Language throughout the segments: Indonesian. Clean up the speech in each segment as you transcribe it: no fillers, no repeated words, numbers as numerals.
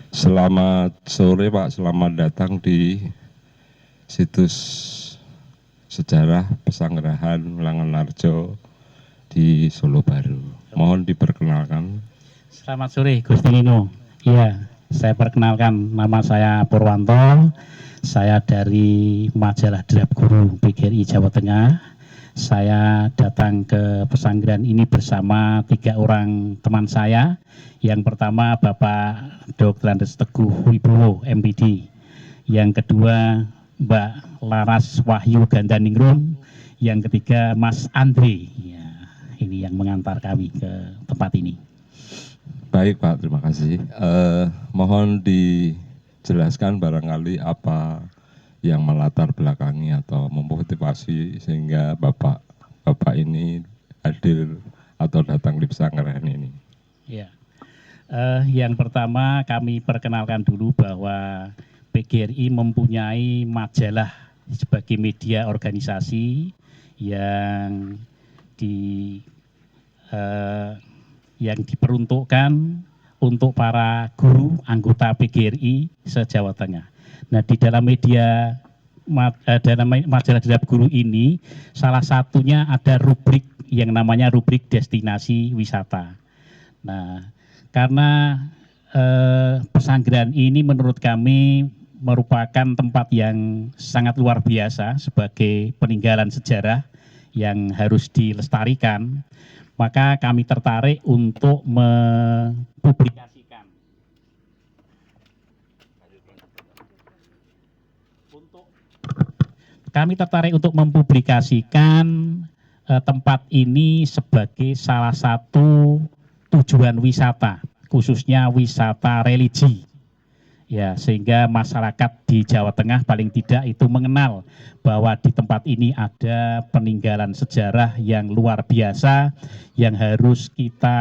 Selamat sore Pak, selamat datang di situs sejarah Pesanggerahan Langenarjo di Solo Baru. Mohon diperkenalkan. Selamat sore Gusti Nino. Iya, saya perkenalkan, nama saya Purwanto. Saya dari majalah Draft Guru PGRI Jawa Tengah. Saya datang ke pesanggrahan ini bersama 3 orang teman saya. Yang pertama Bapak Dr. Andes Teguh Wibowo, MPD. Yang kedua Mbak Laras Wahyu Gandaningrum. Yang ketiga Mas Andre. Ya, ini yang mengantar kami ke tempat ini. Baik Pak, terima kasih. Mohon dijelaskan barangkali apa yang melatar belakangi atau memotivasi sehingga Bapak ini hadir atau datang di Pesanggerahan ini. Ya. Yang pertama kami perkenalkan dulu bahwa PGRI mempunyai majalah sebagai media organisasi yang diperuntukkan untuk para guru anggota PGRI se-Jawa Tengah. Nah, di dalam majalah Draft Guru ini salah satunya ada rubrik yang namanya rubrik destinasi wisata. Nah, karena pesanggrahan ini menurut kami merupakan tempat yang sangat luar biasa sebagai peninggalan sejarah yang harus dilestarikan, maka kami tertarik untuk mempublikasikan tempat ini sebagai salah satu tujuan wisata, khususnya wisata religi. Ya, sehingga masyarakat di Jawa Tengah paling tidak itu mengenal bahwa di tempat ini ada peninggalan sejarah yang luar biasa yang harus kita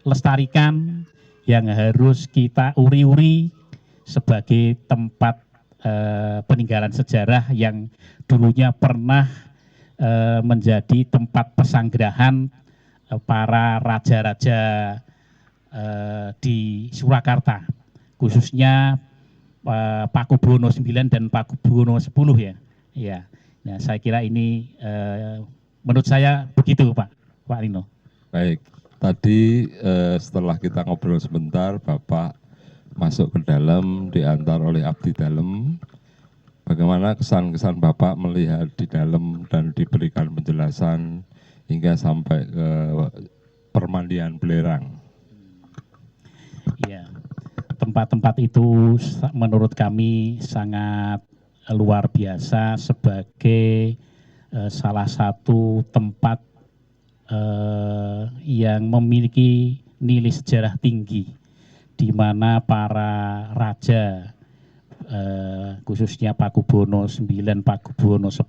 lestarikan, yang harus kita uri-uri sebagai tempat peninggalan sejarah yang dulunya pernah menjadi tempat pesanggerahan para raja-raja di Surakarta, khususnya Pakubuwono IX dan Pakubuwono X ya. Ya. Nah, saya kira ini menurut saya begitu Pak Nino. Baik, tadi setelah kita ngobrol sebentar, Bapak masuk ke dalam, diantar oleh abdi dalam. Bagaimana kesan-kesan Bapak melihat di dalam dan diberikan penjelasan hingga sampai ke permandian belerang? Ya, tempat-tempat itu menurut kami sangat luar biasa sebagai salah satu tempat yang memiliki nilai sejarah tinggi, di mana para raja khususnya Pakubuwono IX, Pakubuwono X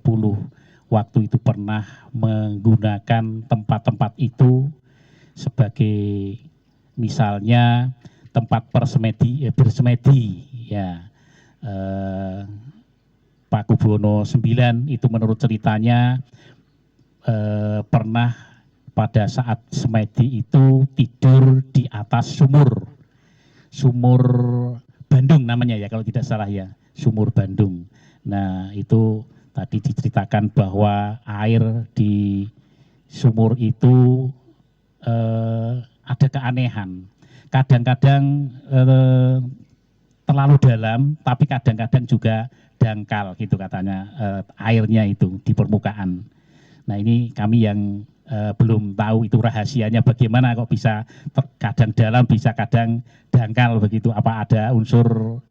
waktu itu pernah menggunakan tempat-tempat itu sebagai misalnya tempat bersemedi ya. Pakubuwono IX itu menurut ceritanya pernah pada saat semedi itu tidur di atas sumur Bandung namanya ya kalau tidak salah ya, sumur Bandung. Nah, itu tadi diceritakan bahwa air di sumur itu ada keanehan. Kadang-kadang terlalu dalam, tapi kadang-kadang juga dangkal gitu katanya airnya itu di permukaan. Nah, ini kami yang belum tahu itu rahasianya bagaimana kok bisa kadang dalam, bisa kadang dangkal begitu. Apa ada unsur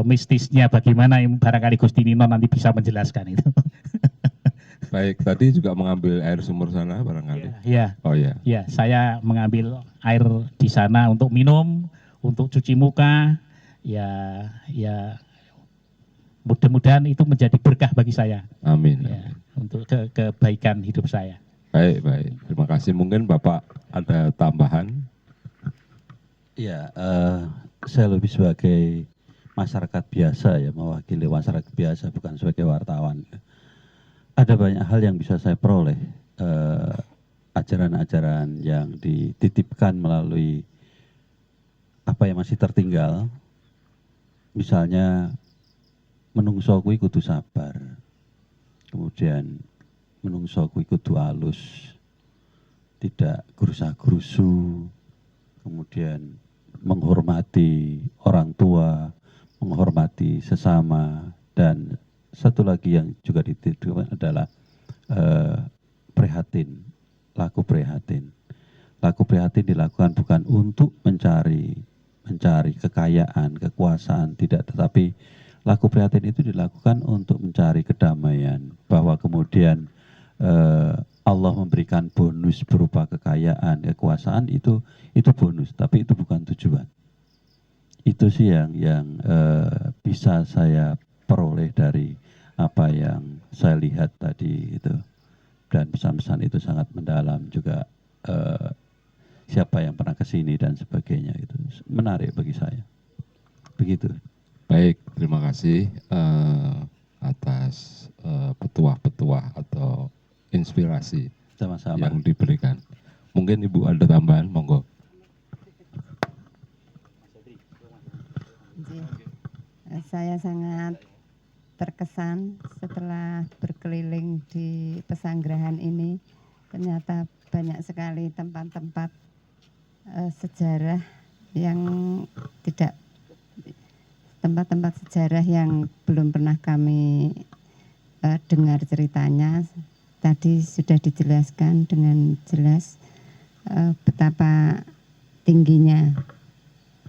mistisnya bagaimana, barangkali Gusti Nino nanti bisa menjelaskan itu. Baik, tadi juga mengambil air sumur sana barangkali? Ya, oh ya. Ya, saya mengambil air di sana untuk minum, untuk cuci muka, ya mudah-mudahan itu menjadi berkah bagi saya. Amin. Ya, untuk kebaikan hidup saya. Baik, terima kasih. Mungkin Bapak ada tambahan? Ya, saya lebih sebagai masyarakat biasa ya, mewakili masyarakat biasa, bukan sebagai wartawan. Ada banyak hal yang bisa saya peroleh, ajaran-ajaran yang dititipkan melalui apa apa yang masih tertinggal, misalnya menungso kuwi kudu sabar, kemudian menungso kuwi kudu alus, tidak gerusa-gerusu, kemudian menghormati orang tua, menghormati sesama, dan satu lagi yang juga dititipkan adalah prihatin, laku prihatin. Laku prihatin dilakukan bukan untuk mencari kekayaan, kekuasaan, tidak, tetapi laku prihatin itu dilakukan untuk mencari kedamaian, bahwa kemudian Allah memberikan bonus berupa kekayaan, kekuasaan, itu bonus, tapi itu bukan tujuan. Itu sih yang bisa saya peroleh dari apa yang saya lihat tadi itu, dan pesan-pesan itu sangat mendalam juga. Siapa yang pernah ke sini dan sebagainya, itu menarik bagi saya. Begitu. Baik, terima kasih atas petuah-petuah atau inspirasi Sama-sama. yang diberikan. Mungkin Ibu ada tambahan, monggo. Saya sangat terkesan setelah berkeliling di pesanggrahan ini. Ternyata banyak sekali tempat-tempat sejarah yang tidak, tempat-tempat sejarah yang belum pernah kami dengar ceritanya. Tadi sudah dijelaskan dengan jelas betapa tingginya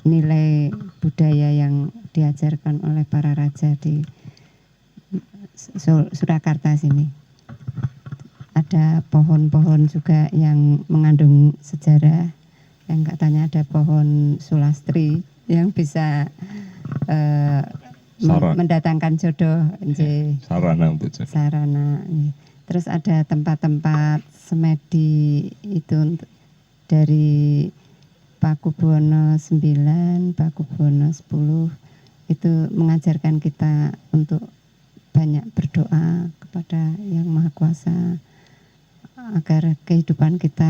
nilai budaya yang diajarkan oleh para raja di Surakarta sini. Ada pohon-pohon juga yang mengandung sejarah, yang katanya ada pohon sulastri yang bisa mendatangkan jodoh, Sarana untuk jodoh. sarana. Terus ada tempat-tempat semedi itu dari Pakubuwono 9, Pakubuwono 10, itu mengajarkan kita untuk banyak berdoa kepada Yang Maha Kuasa agar kehidupan kita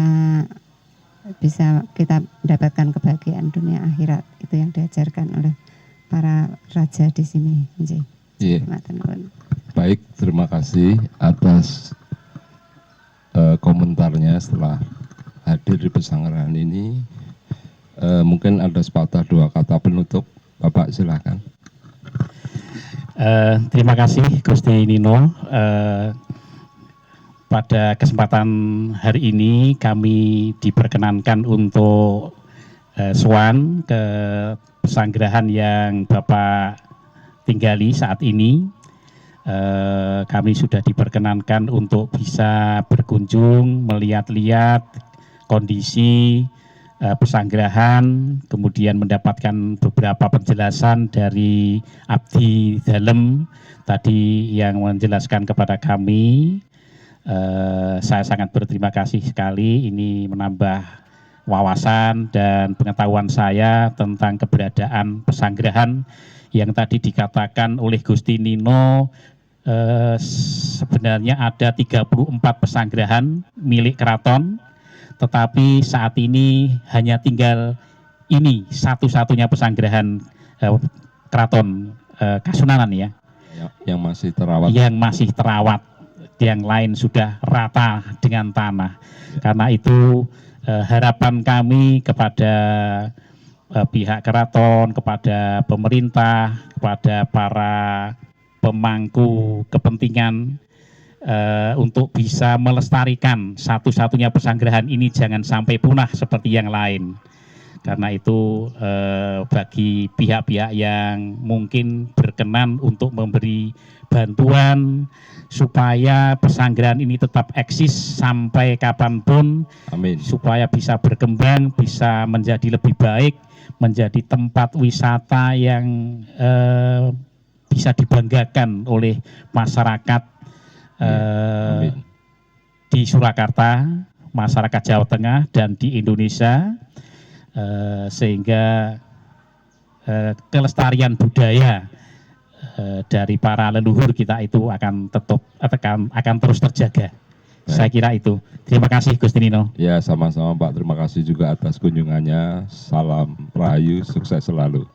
bisa kita dapatkan kebahagiaan dunia akhirat. Itu yang diajarkan oleh para raja di sini. Iya. Matur nuwun. Baik, terima kasih atas komentarnya setelah hadir di pesanggrahan ini. Mungkin ada sepatah dua kata penutup, Bapak silakan. Terima kasih Gusti Nino. Pada kesempatan hari ini kami diperkenankan untuk sowan ke pesanggrahan yang Bapak tinggali saat ini. Kami sudah diperkenankan untuk bisa berkunjung, melihat-lihat kondisi pesanggrahan, kemudian mendapatkan beberapa penjelasan dari Abdi Dalem tadi yang menjelaskan kepada kami. Saya sangat berterima kasih sekali, ini menambah wawasan dan pengetahuan saya tentang keberadaan pesanggrahan yang tadi dikatakan oleh Gusti Nino. Sebenarnya ada 34 pesanggrahan milik keraton, tetapi saat ini hanya tinggal ini satu-satunya pesanggrahan keraton Kasunanan ya, yang masih terawat. Yang masih terawat, yang lain sudah rata dengan tanah. Karena itu harapan kami kepada pihak keraton, kepada pemerintah, kepada para pemangku kepentingan untuk bisa melestarikan satu-satunya pesanggrahan ini jangan sampai punah seperti yang lain. Karena itu bagi pihak-pihak yang mungkin berkenan untuk memberi bantuan supaya pesanggrahan ini tetap eksis sampai kapanpun. Amin. Supaya bisa berkembang, bisa menjadi lebih baik, menjadi tempat wisata yang bisa dibanggakan oleh masyarakat di Surakarta, masyarakat Jawa Tengah dan di Indonesia, sehingga kelestarian budaya dari para leluhur kita itu akan terus terjaga. Saya kira itu. Terima kasih Gusti Nino. Ya, sama-sama Pak. Terima kasih juga atas kunjungannya. Salam rahayu, sukses selalu.